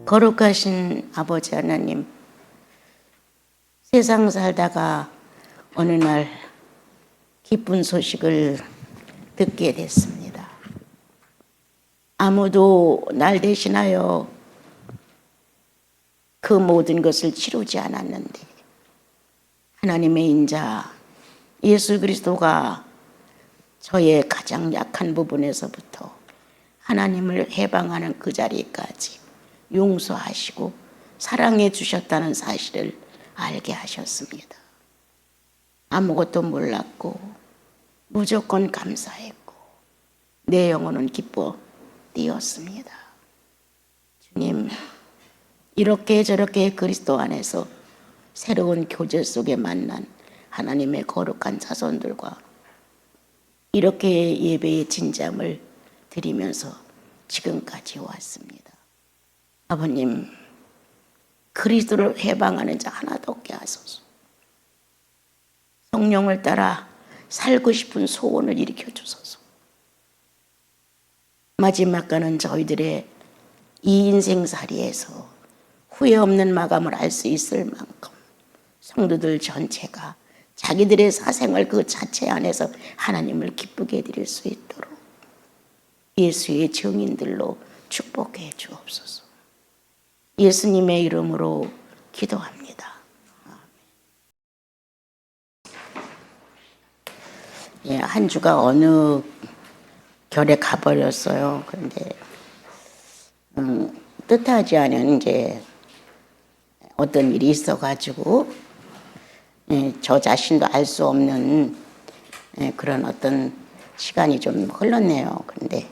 거룩하신 아버지 하나님, 세상 살다가 어느 날 기쁜 소식을 듣게 됐습니다. 아무도 날 대신하여 그 모든 것을 치루지 않았는데 하나님의 인자 예수 그리스도가 저의 가장 약한 부분에서부터 하나님을 해방하는 그 자리까지 용서하시고 사랑해 주셨다는 사실을 알게 하셨습니다. 아무것도 몰랐고 무조건 감사했고 내 영혼은 기뻐 뛰었습니다. 주님, 이렇게 저렇게 그리스도 안에서 새로운 교제 속에 만난 하나님의 거룩한 자손들과 이렇게 예배의 진잠을 드리면서 지금까지 왔습니다. 아버님, 그리스도를 해방하는 자 하나도 없게 하소서. 성령을 따라 살고 싶은 소원을 일으켜 주소서. 마지막가는 저희들의 이 인생살이에서 후회 없는 마감을 할 수 있을 만큼 성도들 전체가 자기들의 사생활 그 자체 안에서 하나님을 기쁘게 드릴 수 있도록 예수의 증인들로 축복해 주옵소서. 예수님의 이름으로 기도합니다. 예, 한 주가 어느 결에 가버렸어요. 그런데 뜻하지 않은 이제 어떤 일이 있어가지고 저 자신도 알 수 없는 그런 어떤 시간이 좀 흘렀네요. 그런데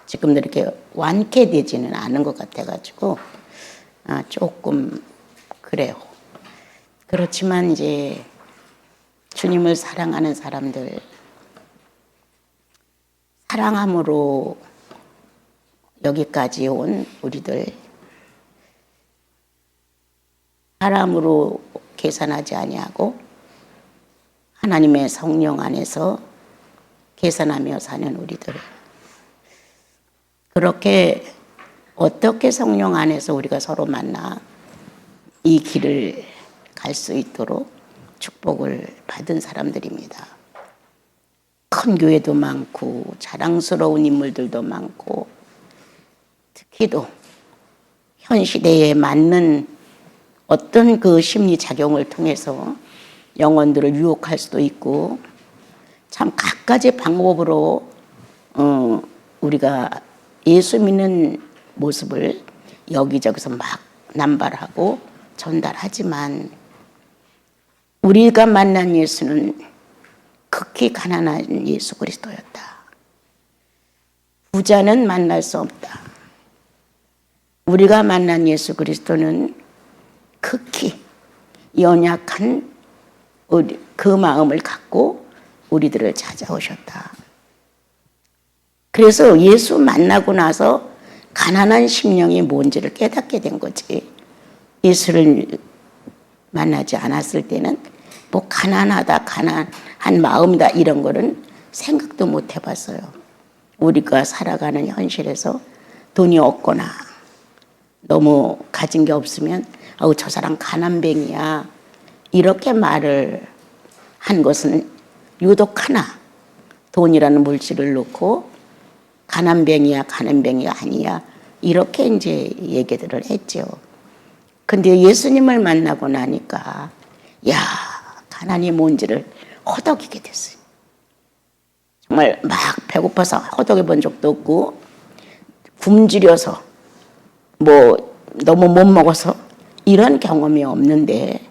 지금도 이렇게 완쾌되지는 않은 것 같아가지고 조금 그래요. 그렇지만 이제 주님을 사랑하는 사람들, 사랑함으로 여기까지 온 우리들, 사람으로 계산하지 아니하고 하나님의 성령 안에서 계산하며 사는 우리들, 그렇게 어떻게 성령 안에서 우리가 서로 만나 이 길을 갈 수 있도록 축복을 받은 사람들입니다. 큰 교회도 많고 자랑스러운 인물들도 많고 특히도 현 시대에 맞는 어떤 그 심리작용을 통해서 영혼들을 유혹할 수도 있고 참 갖가지 방법으로 우리가 예수 믿는 모습을 여기저기서 막 남발하고 전달하지만 우리가 만난 예수는 극히 가난한 예수 그리스도였다. 부자는 만날 수 없다. 우리가 만난 예수 그리스도는 극히 연약한 그 마음을 갖고 우리들을 찾아오셨다. 그래서 예수 만나고 나서 가난한 심령이 뭔지를 깨닫게 된 거지. 예수를 만나지 않았을 때는 뭐 가난하다, 가난한 마음이다 이런 거는 생각도 못 해봤어요. 우리가 살아가는 현실에서 돈이 없거나 너무 가진 게 없으면 아우 저 사람 가난뱅이야 이렇게 말을 한 것은 유독 하나 돈이라는 물질을 놓고 가난뱅이야 가난뱅이가 아니야 이렇게 이제 얘기들을 했죠. 근데 예수님을 만나고 나니까 야 가난이 뭔지를 허덕이게 됐어요. 정말 막 배고파서 허덕여 본 적도 없고 굶주려서 뭐 너무 못 먹어서 이런 경험이 없는데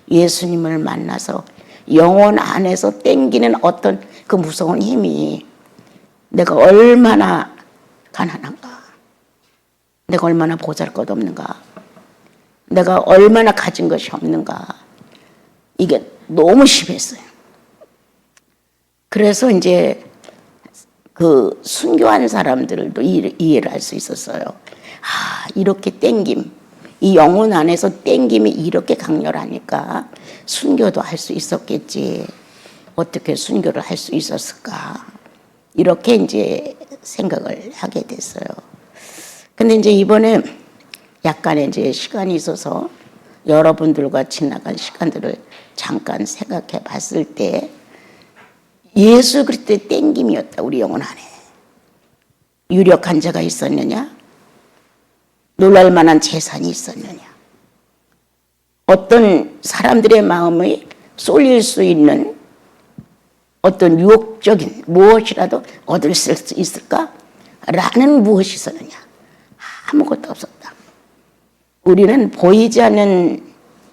예수님을 만나서 영혼 안에서 땡기는 어떤 그 무서운 힘이 내가 얼마나 가난한가, 내가 얼마나 보잘것없는가, 내가 얼마나 가진 것이 없는가, 이게 너무 심했어요. 그래서 이제 그 순교한 사람들도 이해를 할 수 있었어요. 이렇게 땡김, 이 영혼 안에서 땡김이 이렇게 강렬하니까 순교도 할 수 있었겠지. 어떻게 순교를 할 수 있었을까? 이렇게 이제 생각을 하게 됐어요. 근데 이제 이번에 약간의 이제 시간이 있어서 여러분들과 지나간 시간들을 잠깐 생각해 봤을 때 예수 그리스도의 땡김이었다. 우리 영혼 안에. 유력한 자가 있었느냐? 놀랄 만한 재산이 있었느냐? 어떤 사람들의 마음에 쏠릴 수 있는 어떤 유혹적인 무엇이라도 얻을 수 있을까? 라는 무엇이 있었느냐? 아무것도 없었다. 우리는 보이지 않는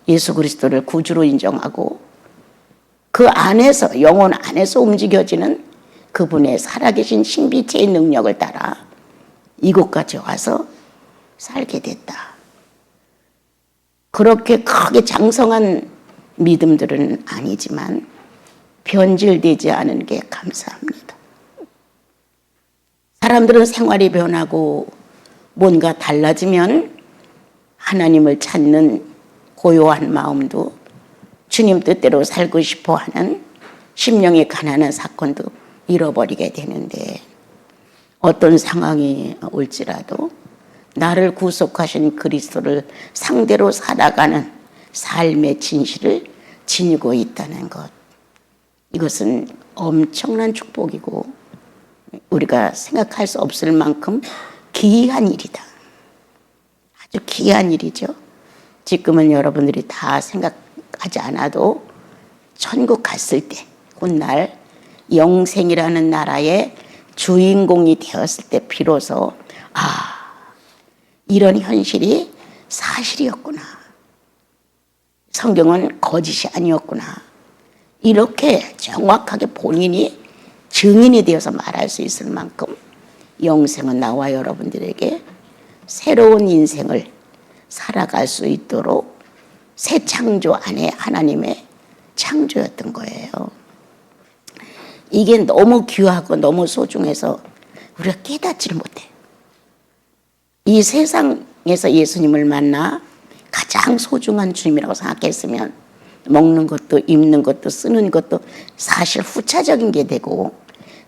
예수 그리스도를 구주로 인정하고 그 안에서, 영혼 안에서 움직여지는 그분의 살아계신 신비체의 능력을 따라 이곳까지 와서 살게 됐다. 그렇게 크게 장성한 믿음들은 아니지만 변질되지 않은 게 감사합니다. 사람들은 생활이 변하고 뭔가 달라지면 하나님을 찾는 고요한 마음도 주님 뜻대로 살고 싶어 하는 심령이 가난한 사건도 잃어버리게 되는데 어떤 상황이 올지라도 나를 구속하신 그리스도를 상대로 살아가는 삶의 진실을 지니고 있다는 것. 이것은 엄청난 축복이고 우리가 생각할 수 없을 만큼 귀한 일이다. 아주 귀한 일이죠. 지금은 여러분들이 다 생각하지 않아도 천국 갔을 때, 훗날 영생이라는 나라의 주인공이 되었을 때 비로소 이런 현실이 사실이었구나. 성경은 거짓이 아니었구나. 이렇게 정확하게 본인이 증인이 되어서 말할 수 있을 만큼 영생은 나와 여러분들에게 새로운 인생을 살아갈 수 있도록 새 창조 안에 하나님의 창조였던 거예요. 이게 너무 귀하고 너무 소중해서 우리가 깨닫지를 못해. 이 세상에서 예수님을 만나 가장 소중한 주님이라고 생각했으면 먹는 것도 입는 것도 쓰는 것도 사실 후차적인 게 되고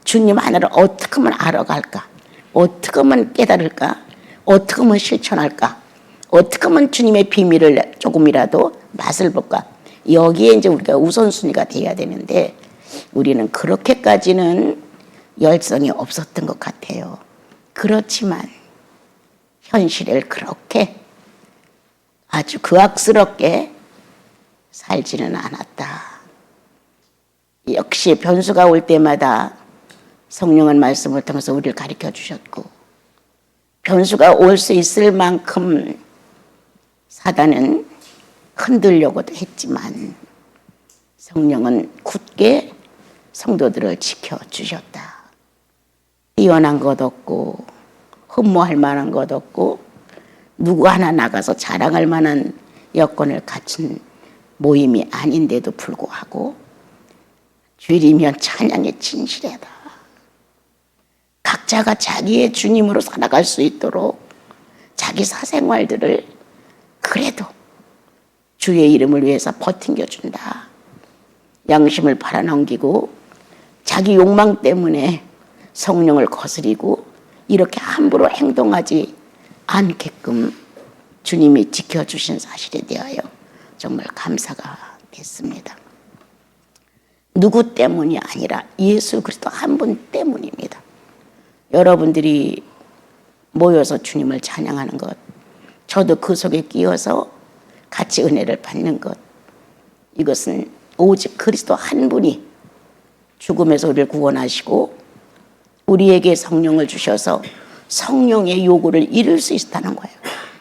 주님 하나를 어떻게 하면 알아갈까? 어떻게 하면 깨달을까? 어떻게 하면 실천할까? 어떻게 하면 주님의 비밀을 조금이라도 맛을 볼까? 여기에 이제 우리가 우선순위가 돼야 되는데 우리는 그렇게까지는 열성이 없었던 것 같아요. 그렇지만 현실을 그렇게 아주 극악스럽게 살지는 않았다. 역시 변수가 올 때마다 성령은 말씀을 통해서 우리를 가르쳐 주셨고 변수가 올 수 있을 만큼 사단은 흔들려고도 했지만 성령은 굳게 성도들을 지켜주셨다. 뛰어난 것 없고 흠모할 만한 것 없고 누구 하나 나가서 자랑할 만한 여건을 갖춘 모임이 아닌데도 불구하고 주일이면 찬양의 진실이다. 각자가 자기의 주님으로 살아갈 수 있도록 자기 사생활들을 그래도 주의 이름을 위해서 버팅겨준다. 양심을 팔아넘기고 자기 욕망 때문에 성령을 거스리고 이렇게 함부로 행동하지 않게끔 주님이 지켜주신 사실에 대하여 정말 감사가 됐습니다. 누구 때문이 아니라 예수 그리스도 한 분 때문입니다. 여러분들이 모여서 주님을 찬양하는 것, 저도 그 속에 끼어서 같이 은혜를 받는 것, 이것은 오직 그리스도 한 분이 죽음에서 우리를 구원하시고 우리에게 성령을 주셔서 성령의 요구를 이룰 수 있다는 거예요.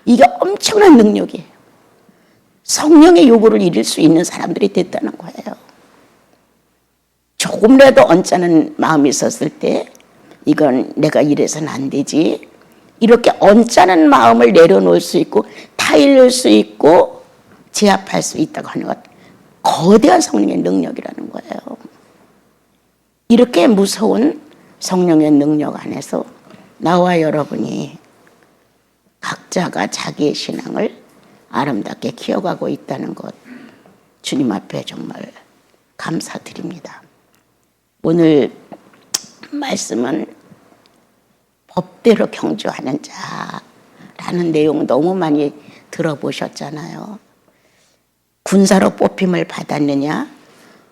이게 엄청난 능력이에요. 성령의 요구를 이룰 수 있는 사람들이 됐다는 거예요. 조금이라도 언짢은 마음이 있었을 때 이건 내가 이래서는 안 되지. 이렇게 언짢은 마음을 내려놓을 수 있고 타일릴 수 있고 제압할 수 있다고 하는 것, 거대한 성령의 능력이라는 거예요. 이렇게 무서운 성령의 능력 안에서 나와 여러분이 각자가 자기의 신앙을 아름답게 키워가고 있다는 것, 주님 앞에 정말 감사드립니다. 오늘 말씀은 법대로 경주하는 라는 내용 너무 많이 들어보셨잖아요. 군사로 뽑힘을 받았느냐?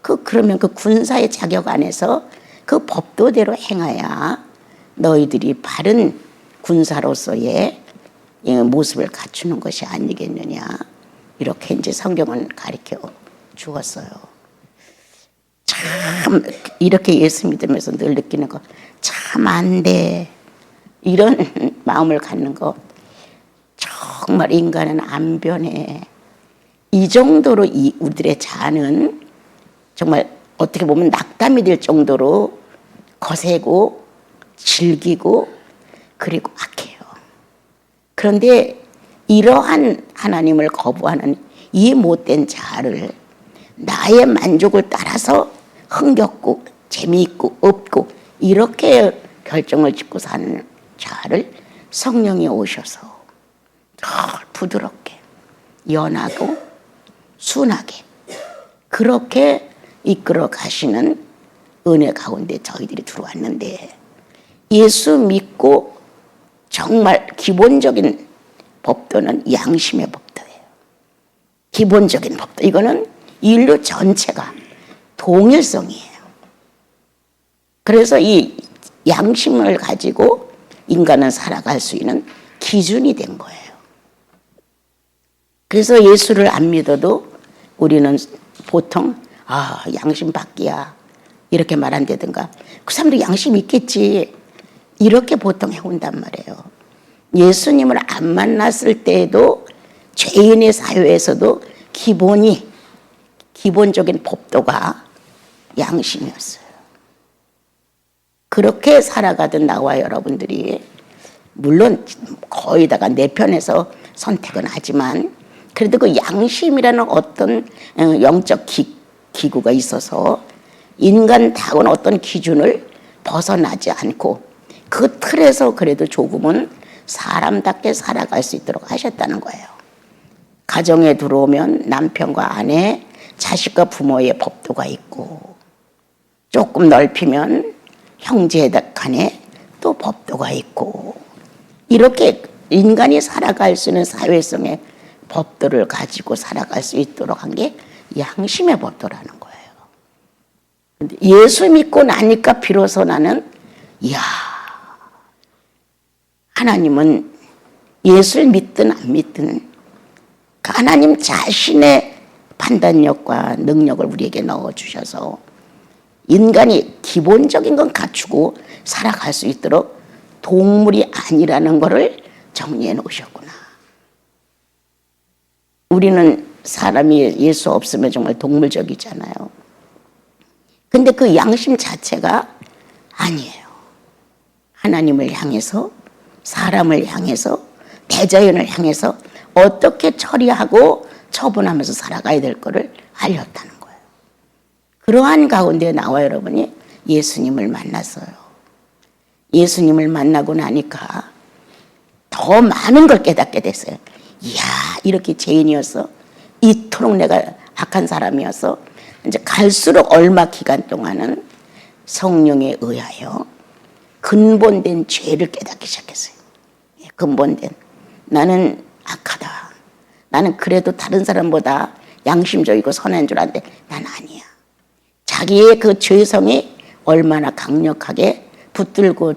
그러면 그 군사의 자격 안에서 그 법도대로 행해야 너희들이 바른 군사로서의 모습을 갖추는 것이 아니겠느냐. 이렇게 이제 성경은 가르쳐 주었어요. 참 이렇게 예수 믿으면서 늘 느끼는 거 참 안 돼. 이런 마음을 갖는 거 정말 인간은 안 변해. 이 정도로 우리들의 자아는 정말 어떻게 보면 낙담이 될 정도로 거세고 질기고 그리고 악해요. 그런데 이러한 하나님을 거부하는 이 못된 자아를 나의 만족을 따라서 흥겹고 재미있고 없고 이렇게 결정을 짓고 사는 자아를 성령이 오셔서 부드럽게 연하고 순하게 그렇게 이끌어 가시는 은혜 가운데 저희들이 들어왔는데, 예수 믿고 정말 기본적인 법도는 양심의 법도예요. 기본적인 법도. 이거는 인류 전체가 동일성이에요. 그래서 이 양심을 가지고 인간은 살아갈 수 있는 기준이 된 거예요. 그래서 예수를 안 믿어도 우리는 보통 양심 밖이야 이렇게 말한다든가, 그 사람도 양심 있겠지 이렇게 보통 해온단 말이에요. 예수님을 안 만났을 때에도 죄인의 사회에서도 기본적인 법도가 양심이었어요. 그렇게 살아가던 나와 여러분들이 물론 거의 다가 내 편에서 선택은 하지만 그래도 그 양심이라는 어떤 영적 기구가 있어서 인간다운 어떤 기준을 벗어나지 않고 그 틀에서 그래도 조금은 사람답게 살아갈 수 있도록 하셨다는 거예요. 가정에 들어오면 남편과 아내, 자식과 부모의 법도가 있고, 조금 넓히면 형제 간에 또 법도가 있고, 이렇게 인간이 살아갈 수 있는 사회성의 법도를 가지고 살아갈 수 있도록 한 게 양심의 법도라는 거예요. 근데 예수 믿고 나니까 비로소 나는 하나님은 예수를 믿든 안 믿든 하나님 자신의 판단력과 능력을 우리에게 넣어주셔서 인간이 기본적인 건 갖추고 살아갈 수 있도록 동물이 아니라는 것을 정리해 놓으셨구나. 우리는 사람이 예수 없으면 정말 동물적이잖아요. 근데 그 양심 자체가 아니에요. 하나님을 향해서, 사람을 향해서, 대자연을 향해서 어떻게 처리하고 처분하면서 살아가야 될 거를 알렸다는 거예요. 그러한 가운데 나와 여러분이 예수님을 만났어요. 예수님을 만나고 나니까 더 많은 걸 깨닫게 됐어요. 이야, 이렇게 죄인이어서, 이토록 내가 악한 사람이어서, 이제 갈수록 얼마 기간 동안은 성령에 의하여 근본된 죄를 깨닫기 시작했어요. 근본된. 나는 악하다. 나는 그래도 다른 사람보다 양심적이고 선한 줄 아는데 난 아니야. 자기의 그 죄성이 얼마나 강력하게 붙들고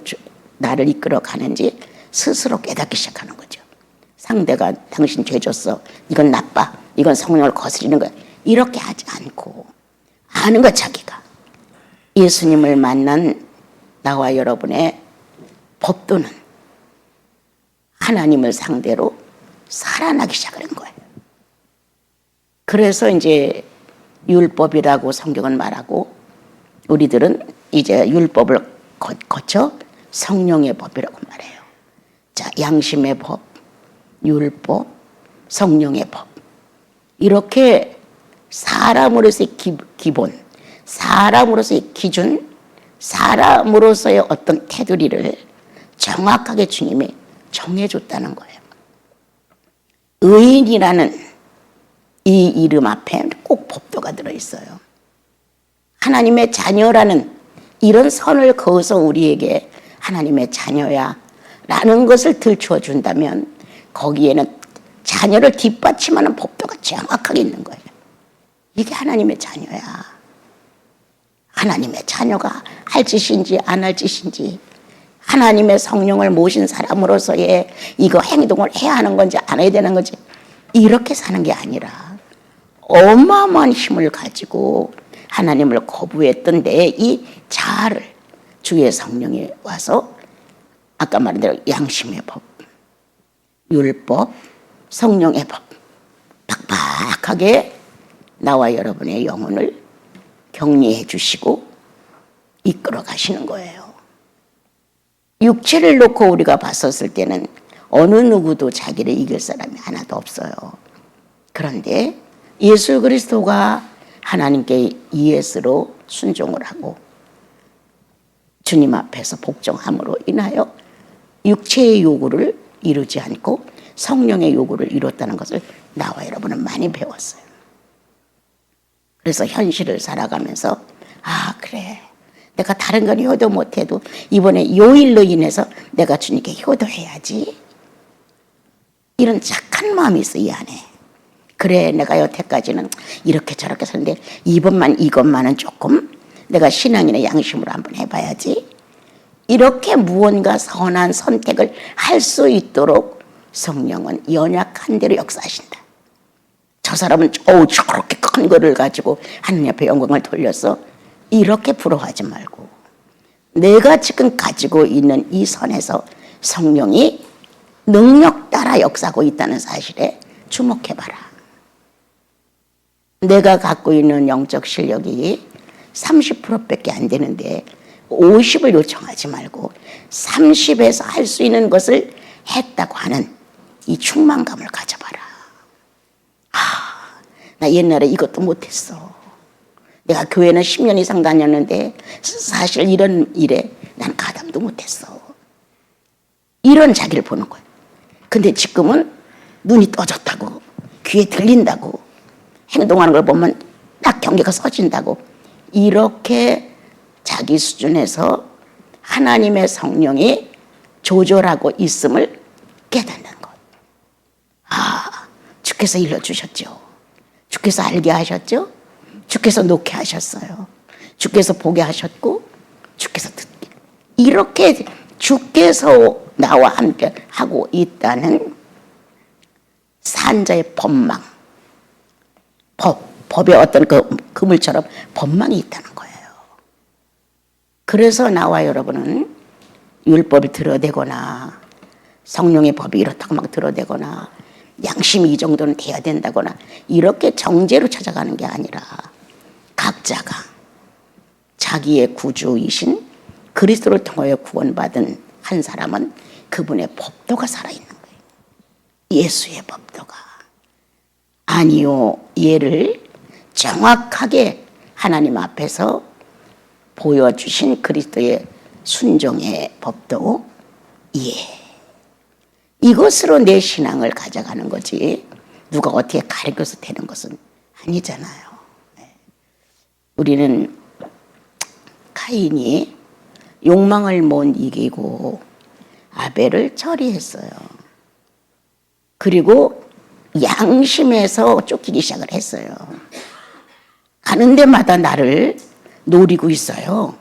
나를 이끌어 가는지 스스로 깨닫기 시작하는 거죠. 상대가 당신 죄 졌어. 이건 나빠. 이건 성령을 거스리는 거야. 이렇게 하지 않고 아는 거 자기가. 예수님을 만난 나와 여러분의 법도는 하나님을 상대로 살아나기 시작하는 거예요. 그래서 이제 율법이라고 성경은 말하고 우리들은 이제 율법을 거쳐 성령의 법이라고 말해요. 자, 양심의 법, 율법, 성령의 법. 이렇게 사람으로서의 기본, 사람으로서의 기준, 사람으로서의 어떤 테두리를 정확하게 주님이 정해줬다는 거예요. 의인이라는 이 이름 앞에 꼭 법도가 들어있어요. 하나님의 자녀라는 이런 선을 그어서 우리에게 하나님의 자녀야 라는 것을 들추어 준다면 거기에는 자녀를 뒷받침하는 법도가 정확하게 있는 거예요. 이게 하나님의 자녀야. 하나님의 자녀가 할 짓인지 안 할 짓인지, 하나님의 성령을 모신 사람으로서의 이거 행동을 해야 하는 건지 안 해야 되는 건지, 이렇게 사는 게 아니라 어마어마한 힘을 가지고 하나님을 거부했던 내 이 자아를 주의 성령이 와서 아까 말한 대로 양심의 법, 율법, 성령의 법 팍팍하게 나와 여러분의 영혼을 격리해 주시고 이끌어 가시는 거예요. 육체를 놓고 우리가 봤었을 때는 어느 누구도 자기를 이길 사람이 하나도 없어요. 그런데 예수 그리스도가 하나님께 예스로 순종을 하고 주님 앞에서 복종함으로 인하여 육체의 요구를 이루지 않고 성령의 요구를 이뤘다는 것을 나와 여러분은 많이 배웠어요. 그래서 현실을 살아가면서 아 그래, 내가 다른 건 효도 못해도 이번에 요 일로 인해서 내가 주님께 효도해야지, 이런 착한 마음이 있어 이 안에. 그래, 내가 여태까지는 이렇게 저렇게 살는데 이것만은 조금 내가 신앙인의 양심으로 한번 해봐야지, 이렇게 무언가 선한 선택을 할 수 있도록 성령은 연약한 대로 역사하신다. 저 사람은 저렇게 큰 거를 가지고 하나님 앞에 영광을 돌려서 이렇게 부러워하지 말고 내가 지금 가지고 있는 이 선에서 성령이 능력 따라 역사하고 있다는 사실에 주목해봐라. 내가 갖고 있는 영적 실력이 30%밖에 안 되는데 50을 요청하지 말고 30에서 할 수 있는 것을 했다고 하는 이 충만감을 가져봐라. 나 옛날에 이것도 못했어. 내가 교회는 10년 이상 다녔는데 사실 이런 일에 난 가담도 못했어. 이런 자기를 보는 거예요. 근데 지금은 눈이 떠졌다고, 귀에 들린다고, 행동하는 걸 보면 딱 경계가 서진다고, 이렇게 자기 수준에서 하나님의 성령이 조절하고 있음을 깨닫는 것. 주께서 일러주셨죠. 주께서 알게 하셨죠. 주께서 놓게 하셨어요. 주께서 보게 하셨고 주께서 듣게. 이렇게 주께서 나와 함께 하고 있다는 산자의 법망, 법의 어떤 그 그물처럼 법망이 있다는 거예요. 그래서 나와 여러분은 율법을 들어대거나 성령의 법이 이렇다고 막 들어대거나 양심이 이 정도는 돼야 된다거나 이렇게 정죄로 찾아가는 게 아니라 각자가 자기의 구주이신 그리스도를 통하여 구원받은 한 사람은 그분의 법도가 살아있는 거예요. 예수의 법도가. 아니요, 얘를 정확하게 하나님 앞에서 보여주신 그리스도의 순종의 법도 이것으로 내 신앙을 가져가는 거지 누가 어떻게 가르쳐서 되는 것은 아니잖아요. 우리는 카인이 욕망을 못 이기고 아벨을 처리했어요. 그리고 양심에서 쫓기기 시작을 했어요. 가는 데마다 나를 노리고 있어요.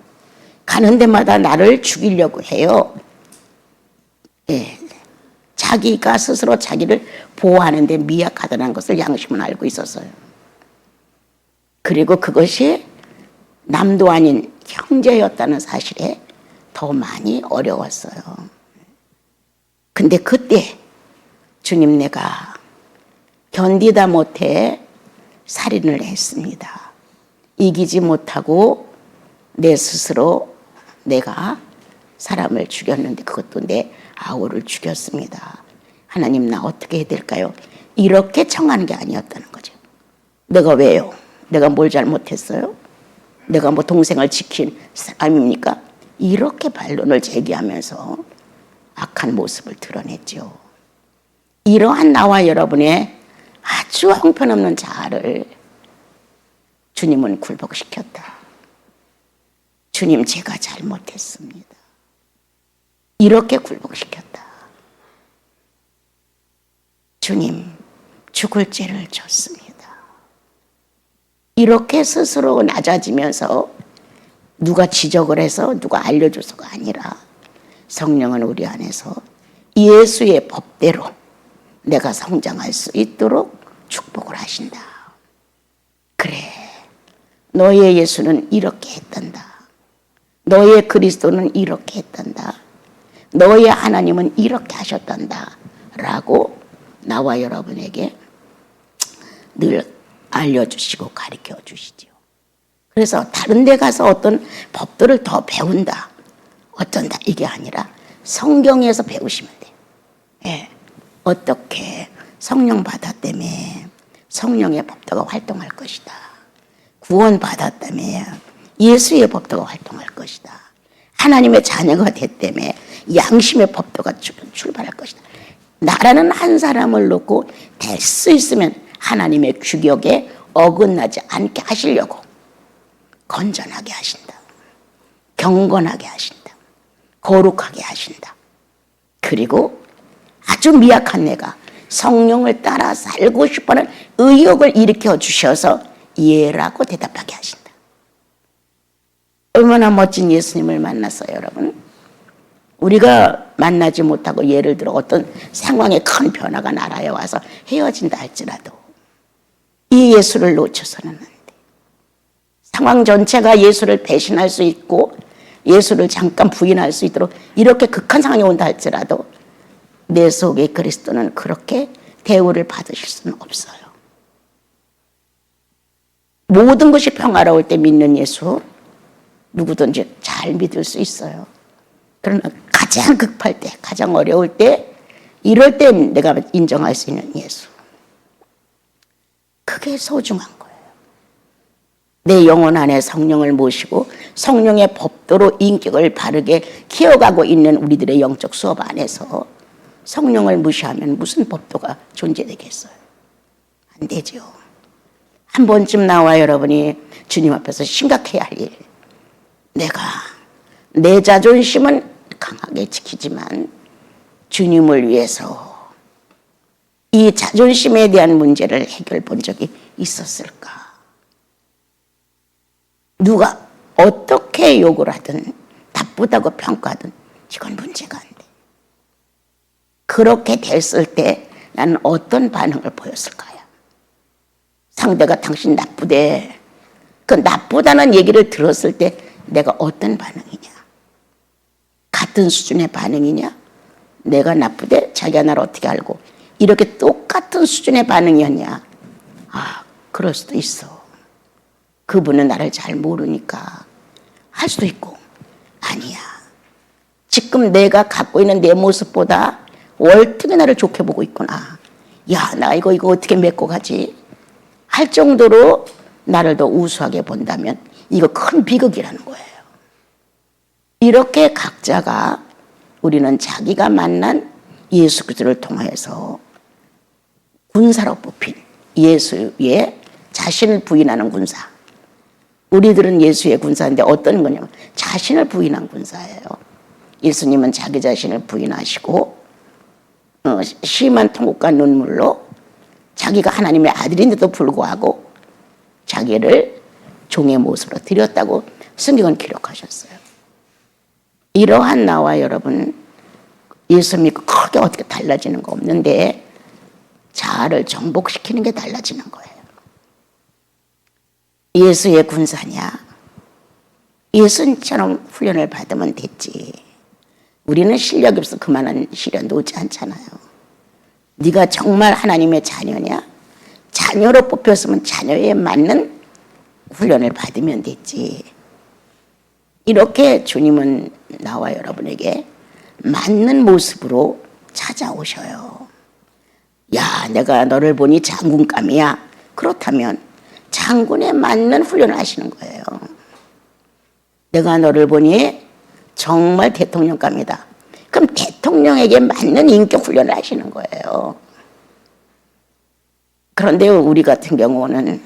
가는 데마다 나를 죽이려고 해요. 자기가 스스로 자기를 보호하는 데 미약하다는 것을 양심은 알고 있었어요. 그리고 그것이 남도 아닌 형제였다는 사실에 더 많이 어려웠어요. 근데 그때 주님, 내가 견디다 못해 살인을 했습니다. 이기지 못하고 내 스스로 내가 사람을 죽였는데 그것도 내 아우를 죽였습니다. 하나님, 나 어떻게 해야 될까요? 이렇게 청하는 게 아니었다는 거죠. 내가 왜요? 내가 뭘 잘못했어요? 내가 뭐 동생을 지킨 사람입니까? 이렇게 반론을 제기하면서 악한 모습을 드러냈죠. 이러한 나와 여러분의 아주 형편없는 자아를 주님은 굴복시켰다. 주님, 제가 잘못했습니다. 이렇게 굴복시켰다. 주님, 죽을 죄를 졌습니다. 이렇게 스스로 낮아지면서 누가 지적을 해서 누가 알려줘서가 아니라 성령은 우리 안에서 예수의 법대로 내가 성장할 수 있도록 축복을 하신다. 그래, 너의 예수는 이렇게 했단다. 너의 그리스도는 이렇게 했단다. 너의 하나님은 이렇게 하셨단다. 라고 나와 여러분에게 늘 알려주시고 가르쳐 주시죠. 그래서 다른 데 가서 어떤 법들을 더 배운다, 어쩐다, 이게 아니라 성경에서 배우시면 돼요. 예. 어떻게 성령 받았다며 성령의 법도가 활동할 것이다. 구원 받았다며 예수의 법도가 활동할 것이다. 하나님의 자녀가 됐다며 양심의 법도가 출발할 것이다. 나라는 한 사람을 놓고 될 수 있으면 하나님의 규격에 어긋나지 않게 하시려고 건전하게 하신다. 경건하게 하신다. 거룩하게 하신다. 그리고 아주 미약한 내가 성령을 따라 살고 싶어하는 의욕을 일으켜 주셔서 예라고 대답하게 하신다. 얼마나 멋진 예수님을 만났어요, 여러분. 우리가 만나지 못하고 예를 들어 어떤 상황에 큰 변화가 나라에 와서 헤어진다 할지라도 이 예수를 놓쳐서는 안 돼. 상황 전체가 예수를 배신할 수 있고 예수를 잠깐 부인할 수 있도록 이렇게 극한 상황이 온다 할지라도 내 속의 그리스도는 그렇게 대우를 받으실 수는 없어요. 모든 것이 평화로울 때 믿는 예수 누구든지 잘 믿을 수 있어요. 그러나 가장 급할 때, 가장 어려울 때, 이럴 때 내가 인정할 수 있는 예수. 그게 소중한 거예요. 내 영혼 안에 성령을 모시고 성령의 법도로 인격을 바르게 키워가고 있는 우리들의 영적 수업 안에서 성령을 무시하면 무슨 법도가 존재되겠어요? 안 되죠. 한 번쯤 나와 여러분이 주님 앞에서 심각해야 할 일. 내가 내 자존심은 강하게 지키지만 주님을 위해서 이 자존심에 대한 문제를 해결해 본 적이 있었을까? 누가 어떻게 욕을 하든 나쁘다고 평가하든 이건 문제가 안 돼. 그렇게 됐을 때 나는 어떤 반응을 보였을까요? 상대가 당신 나쁘대. 그 나쁘다는 얘기를 들었을 때 내가 어떤 반응이냐? 같은 수준의 반응이냐? 내가 나쁘대? 자기가 나를 어떻게 알고? 이렇게 똑같은 수준의 반응이었냐? 아, 그럴 수도 있어. 그분은 나를 잘 모르니까 할 수도 있고, 아니야. 지금 내가 갖고 있는 내 모습보다 월등히 나를 좋게 보고 있구나. 야, 나 이거 어떻게 메꿔 가지? 할 정도로 나를 더 우수하게 본다면 이거 큰 비극이라는 거예요. 이렇게 각자가 우리는 자기가 만난 예수 그리스도를 통해서 군사로 뽑힌 예수의 자신을 부인하는 군사. 우리들은 예수의 군사인데 어떤 거냐면 자신을 부인한 군사예요. 예수님은 자기 자신을 부인하시고 심한 통곡과 눈물로 자기가 하나님의 아들인데도 불구하고 자기를 종의 모습으로 드렸다고 성경은 기록하셨어요. 이러한 나와 여러분 예수 믿고 크게 어떻게 달라지는 거 없는데 자아를 정복시키는 게 달라지는 거예요. 예수의 군사냐? 예수님처럼 훈련을 받으면 됐지. 우리는 실력이 없어 그만한 시련 놓지 않잖아요. 네가 정말 하나님의 자녀냐? 자녀로 뽑혔으면 자녀에 맞는 훈련을 받으면 됐지. 이렇게 주님은 나와 여러분에게 맞는 모습으로 찾아오셔요. 야, 내가 너를 보니 장군감이야. 그렇다면 장군에 맞는 훈련을 하시는 거예요. 내가 너를 보니 정말 대통령감이다. 그럼 대통령에게 맞는 인격 훈련을 하시는 거예요. 그런데 우리 같은 경우는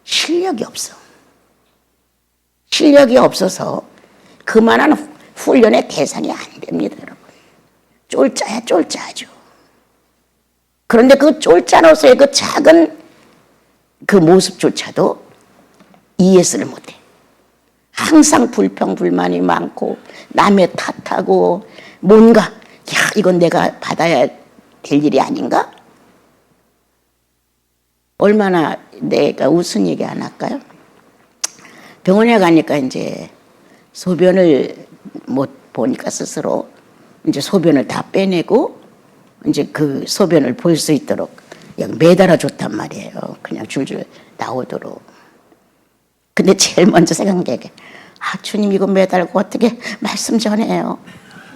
실력이 없어. 실력이 없어서 그만한 훈련의 대상이 안 됩니다, 여러분. 쫄짜야, 쫄짜죠. 그런데 그 쫄자로서의 그 작은 그 모습조차도 이해를 못해. 항상 불평불만이 많고 남의 탓하고 뭔가 야 이건 내가 받아야 될 일이 아닌가? 얼마나 내가 무슨 얘기 안 할까요? 병원에 가니까 이제 소변을 못 보니까 스스로 이제 소변을 다 빼내고 이제 그 소변을 볼 수 있도록 매달아 줬단 말이에요. 그냥 줄줄 나오도록. 근데 제일 먼저 생각한 게 주님 이거 매달고 어떻게 말씀 전해요.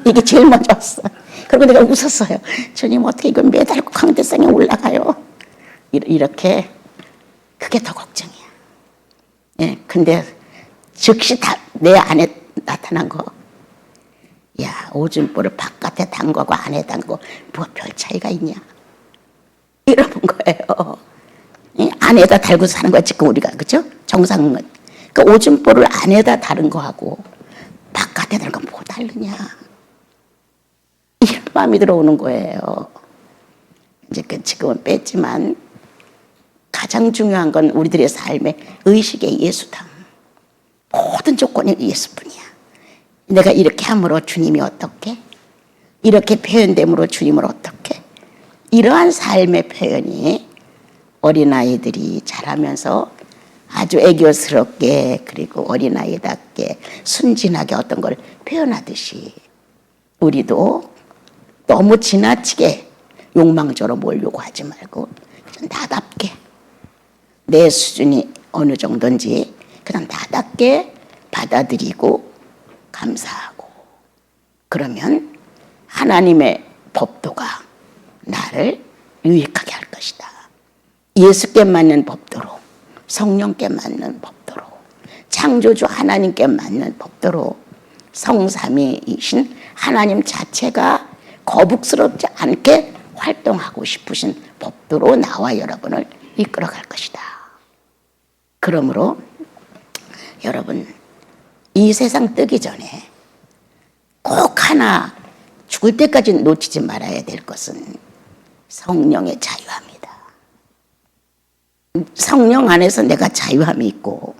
이게 제일 먼저 왔어. 그리고 내가 웃었어요. 주님 어떻게 이걸 매달고 강대상에 올라가요. 이렇게 그게 더 걱정이야. 예, 근데 즉시 내 안에 나타난 거. 야, 오줌볼을 바깥에 담그고 안에 담그고 뭐 별 차이가 있냐. 이러는 거예요. 예? 안에다 달고 사는 거야 지금 우리가. 그죠? 정상은. 그 오줌볼을 안에다 다른 거하고 바깥에 다른 건 뭐 다르냐. 이런 마음이 들어오는 거예요. 이제 지금은 뺐지만 가장 중요한 건 우리들의 삶의 의식의 예수담. 모든 조건이 예수뿐이야. 내가 이렇게 함으로 주님이 어떻게? 이렇게 표현됨으로 주님을 어떻게? 이러한 삶의 표현이 어린아이들이 자라면서 아주 애교스럽게 그리고 어린아이답게 순진하게 어떤 걸 표현하듯이 우리도 너무 지나치게 욕망적으로 몰려고 하지 말고 그냥 나답게 내 수준이 어느 정도인지 그냥 나답게 받아들이고 감사하고 그러면 하나님의 법도가 나를 유익하게 할 것이다. 예수께 맞는 법도로 성령께 맞는 법도로 창조주 하나님께 맞는 법도로 성삼위이신 하나님 자체가 거북스럽지 않게 활동하고 싶으신 법도로 나와 여러분을 이끌어갈 것이다. 그러므로 여러분 이 세상 뜨기 전에 꼭 하나 죽을 때까지 놓치지 말아야 될 것은 성령의 자유함이다. 성령 안에서 내가 자유함이 있고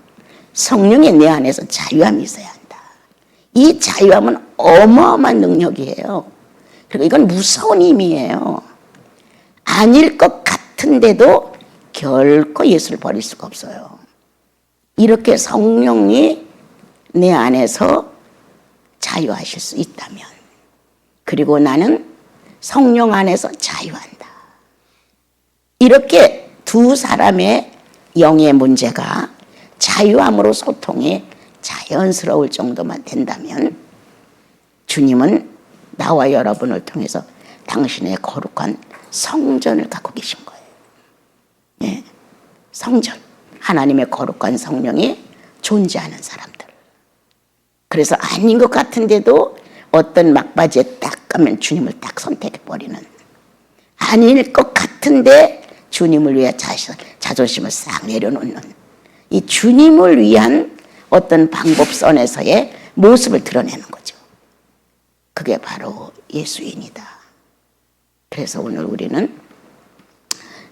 성령의 내 안에서 자유함이 있어야 한다. 이 자유함은 어마어마한 능력이에요. 그리고 이건 무서운 힘이에요. 아닐 것 같은데도 결코 예수를 버릴 수가 없어요. 이렇게 성령이 내 안에서 자유하실 수 있다면 그리고 나는 성령 안에서 자유한다. 이렇게 두 사람의 영의 문제가 자유함으로 소통이 자연스러울 정도만 된다면 주님은 나와 여러분을 통해서 당신의 거룩한 성전을 갖고 계신 거예요. 예, 성전. 하나님의 거룩한 성령이 존재하는 사람들. 그래서 아닌 것 같은데도 어떤 막바지에 딱 가면 주님을 딱 선택해버리는 아닐 것 같은데 주님을 위해 자존심을 싹 내려놓는 이 주님을 위한 어떤 방법선에서의 모습을 드러내는 거죠. 그게 바로 예수인이다. 그래서 오늘 우리는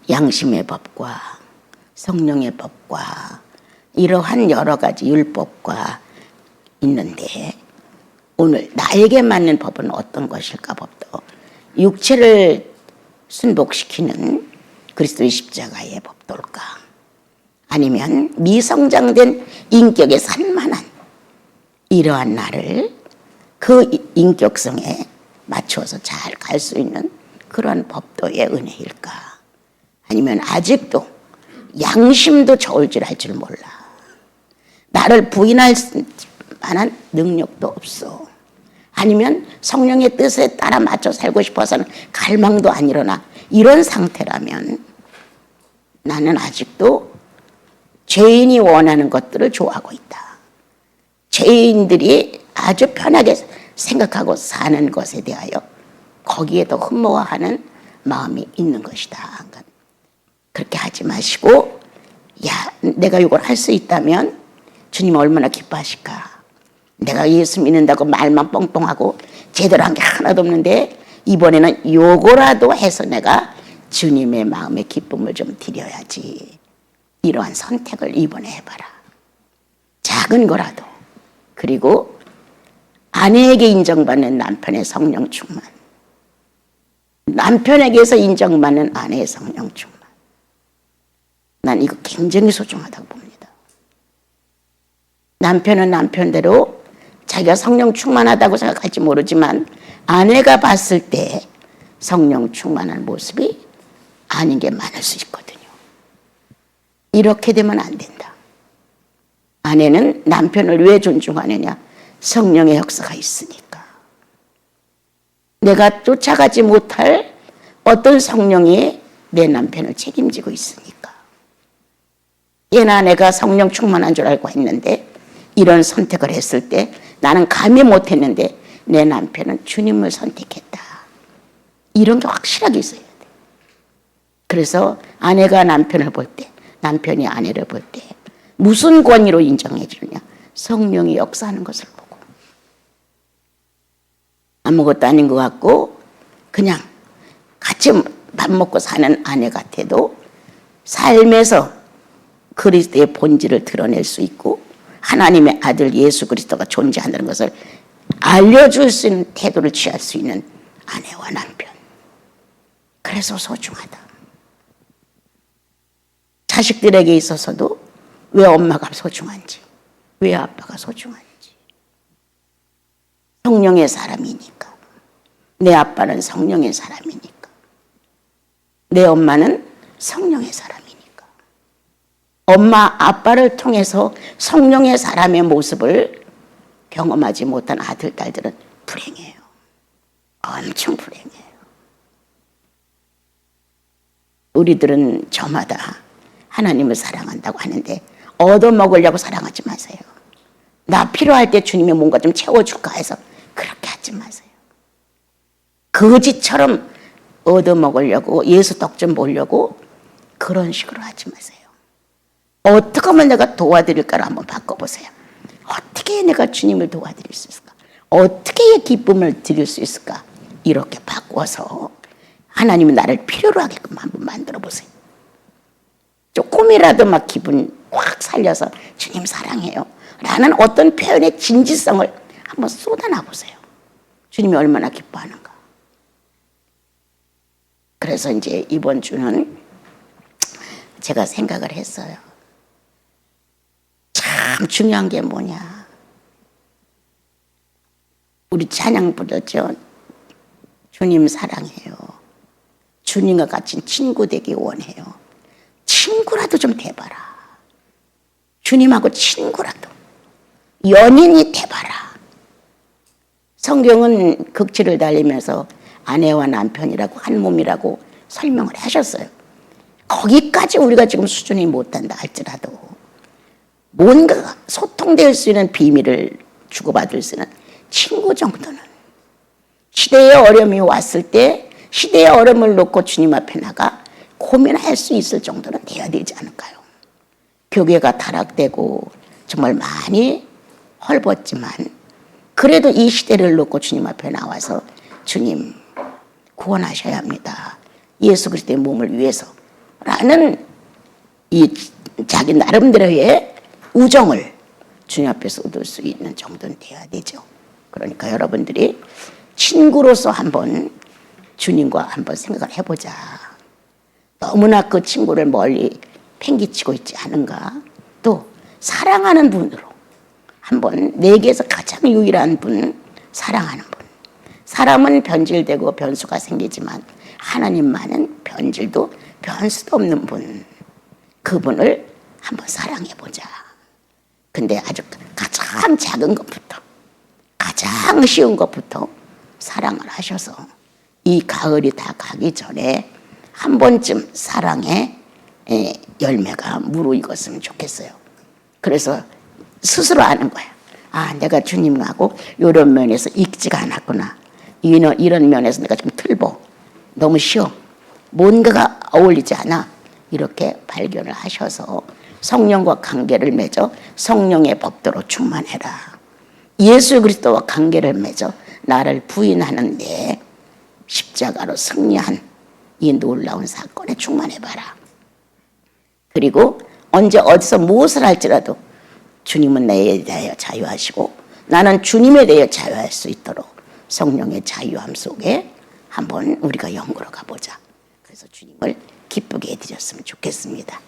양심의 법과 성령의 법과 이러한 여러 가지 율법과 있는데 오늘 나에게 맞는 법은 어떤 것일까? 법도 육체를 순복시키는 그리스도의 십자가의 법도일까? 아니면 미성장된 인격에 산만한 이러한 나를 그 인격성에 맞춰서 잘 갈 수 있는 그러한 법도의 은혜일까? 아니면 아직도 양심도 저울질할 줄 몰라. 나를 부인할 만한 능력도 없어. 아니면 성령의 뜻에 따라 맞춰 살고 싶어서는 갈망도 안 일어나. 이런 상태라면 나는 아직도 죄인이 원하는 것들을 좋아하고 있다. 죄인들이 아주 편하게 생각하고 사는 것에 대하여 거기에 더 흠모하는 마음이 있는 것이다. 그렇게 하지 마시고 야 내가 이걸 할 수 있다면 주님 얼마나 기뻐하실까. 내가 예수 믿는다고 말만 뻥뻥하고 제대로 한 게 하나도 없는데 이번에는 요거라도 해서 내가 주님의 마음의 기쁨을 좀 드려야지. 이러한 선택을 이번에 해봐라. 작은 거라도. 그리고 아내에게 인정받는 남편의 성령 충만, 남편에게서 인정받는 아내의 성령 충만. 난 이거 굉장히 소중하다고 봅니다. 남편은 남편대로 자기가 성령 충만하다고 생각할지 모르지만 아내가 봤을 때 성령 충만한 모습이 아닌 게 많을 수 있거든요. 이렇게 되면 안 된다. 아내는 남편을 왜 존중하느냐? 성령의 역사가 있으니까. 내가 쫓아가지 못할 어떤 성령이 내 남편을 책임지고 있으니까. 얘나 내가 성령 충만한 줄 알고 했는데 이런 선택을 했을 때 나는 감히 못했는데 내 남편은 주님을 선택했다. 이런 게 확실하게 있어야 돼. 그래서 아내가 남편을 볼 때, 남편이 아내를 볼 때 무슨 권위로 인정해 주느냐? 성령이 역사하는 것을 보고. 아무것도 아닌 것 같고 그냥 같이 밥 먹고 사는 아내 같아도 삶에서 그리스도의 본질을 드러낼 수 있고 하나님의 아들 예수 그리스도가 존재한다는 것을 알려줄 수 있는 태도를 취할 수 있는 아내와 남편. 그래서 소중하다. 자식들에게 있어서도 왜 엄마가 소중한지, 왜 아빠가 소중한지. 성령의 사람이니까. 내 아빠는 성령의 사람이니까. 내 엄마는 성령의 사람이니까. 엄마, 아빠를 통해서 성령의 사람의 모습을 경험하지 못한 아들, 딸들은 불행해요. 엄청 불행해요. 우리들은 저마다 하나님을 사랑한다고 하는데 얻어먹으려고 사랑하지 마세요. 나 필요할 때 주님이 뭔가 좀 채워줄까 해서 그렇게 하지 마세요. 거지처럼 얻어먹으려고 예수 떡 좀 보려고 그런 식으로 하지 마세요. 어떻게 하면 내가 도와드릴까를 한번 바꿔보세요. 어떻게 내가 주님을 도와드릴 수 있을까? 어떻게 기쁨을 드릴 수 있을까? 이렇게 바꿔서 하나님은 나를 필요로 하게끔 한번 만들어 보세요. 조금이라도 막 기분 확 살려서 주님 사랑해요 라는 어떤 표현의 진지성을 한번 쏟아놔 보세요. 주님이 얼마나 기뻐하는가. 그래서 이제 이번 주는 제가 생각을 했어요. 참 중요한 게 뭐냐. 우리 찬양 부르죠. 주님 사랑해요. 주님과 같이 친구 되기 원해요. 친구라도 좀 돼봐라. 주님하고 친구라도. 연인이 돼봐라. 성경은 극지를 달리면서 아내와 남편이라고 한 몸이라고 설명을 하셨어요. 거기까지 우리가 지금 수준이 못한다 할지라도 뭔가 소통될 수 있는 비밀을 주고받을 수 있는 친구 정도는 시대의 어려움이 왔을 때 시대의 어려움을 놓고 주님 앞에 나가 고민할 수 있을 정도는 돼야 되지 않을까요? 교계가 타락되고 정말 많이 헐벗지만 그래도 이 시대를 놓고 주님 앞에 나와서 주님 구원하셔야 합니다. 예수 그리스도의 몸을 위해서 라는 이 자기 나름대로의 우정을 주님 앞에서 얻을 수 있는 정도는 돼야 되죠. 그러니까 여러분들이 친구로서 한번 주님과 한번 생각을 해보자. 너무나 그 친구를 멀리 팽기치고 있지 않은가. 또 사랑하는 분으로 한번 내게서 가장 유일한 분, 사랑하는 분. 사람은 변질되고 변수가 생기지만 하나님만은 변질도 변수도 없는 분. 그분을 한번 사랑해보자. 근데 아주 가장 작은 것부터 가장 쉬운 것부터 사랑을 하셔서 이 가을이 다 가기 전에 한 번쯤 사랑의 열매가 무르익었으면 좋겠어요. 그래서 스스로 아는 거야. 아, 내가 주님하고 이런 면에서 익지가 않았구나. 이런 면에서 내가 좀 틀보. 너무 쉬워. 뭔가가 어울리지 않아. 이렇게 발견을 하셔서 성령과 관계를 맺어 성령의 법도로 충만해라. 예수 그리스도와 관계를 맺어 나를 부인하는 데 십자가로 승리한 이 놀라운 사건에 충만해봐라. 그리고 언제 어디서 무엇을 할지라도 주님은 내에 대하여 자유하시고 나는 주님에 대하여 자유할 수 있도록 성령의 자유함 속에 한번 우리가 연구로 가보자. 그래서 주님을 기쁘게 해드렸으면 좋겠습니다.